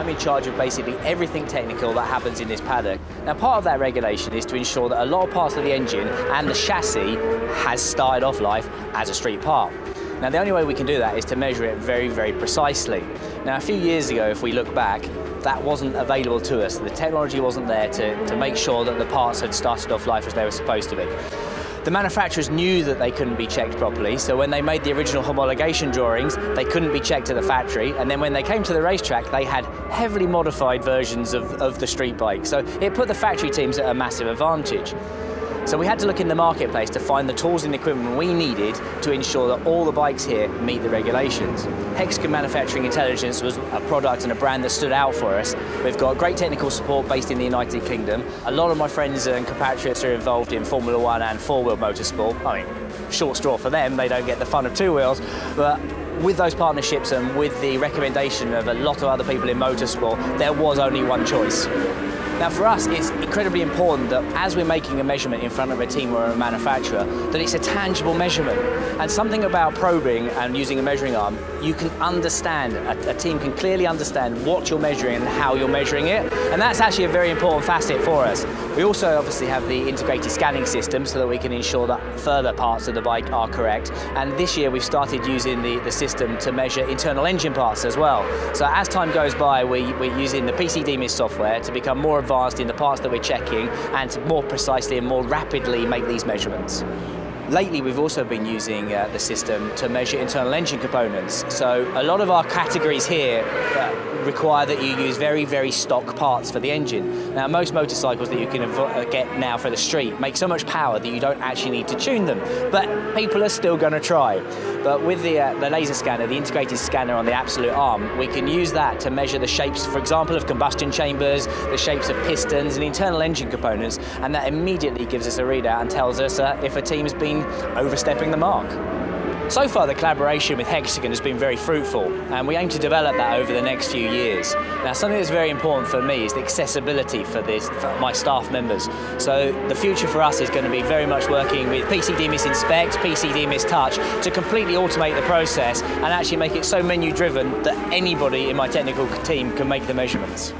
I'm in charge of basically everything technical that happens in this paddock. Now, part of that regulation is to ensure that a lot of parts of the engine and the chassis has started off life as a street part. Now, the only way we can do that is to measure it very, very precisely. Now, a few years ago, if we look back, that wasn't available to us. The technology wasn't there to make sure that the parts had started off life as they were supposed to be. The manufacturers knew that they couldn't be checked properly, so when they made the original homologation drawings, they couldn't be checked at the factory, and then when they came to the racetrack, they had heavily modified versions of the street bike. So it put the factory teams at a massive advantage. So we had to look in the marketplace to find the tools and the equipment we needed to ensure that all the bikes here meet the regulations. Hexagon Manufacturing Intelligence was a product and a brand that stood out for us. We've got great technical support based in the United Kingdom. A lot of my friends and compatriots are involved in Formula One and four-wheel motorsport. I mean, short straw for them, they don't get the fun of two wheels, but with those partnerships and with the recommendation of a lot of other people in motorsport, there was only one choice. Now, for us, it's incredibly important that as we're making a measurement in front of a team or a manufacturer, that it's a tangible measurement. And something about probing and using a measuring arm, you can understand, a team can clearly understand what you're measuring and how you're measuring it. And that's actually a very important facet for us. We also obviously have the integrated scanning system so that we can ensure that further parts of the bike are correct. And this year we've started using the system to measure internal engine parts as well. So as time goes by, we're using the PCDMIS software to become more advanced in the parts that we're checking and to more precisely and more rapidly make these measurements. Lately, we've also been using the system to measure internal engine components. So a lot of our categories here require that you use very, very stock parts for the engine. Now, most motorcycles that you can get now for the street make so much power that you don't actually need to tune them, but people are still going to try. But with the laser scanner, the integrated scanner on the absolute arm, we can use that to measure the shapes, for example, of combustion chambers, the shapes of pistons and internal engine components, and that immediately gives us a readout and tells us if a team's been overstepping the mark. So far, the collaboration with Hexagon has been very fruitful, and we aim to develop that over the next few years. Now, something that's very important for me is the accessibility for my staff members. So the future for us is going to be very much working with PCDMIS Inspect, PCDMIS Touch to completely automate the process and actually make it so menu-driven that anybody in my technical team can make the measurements.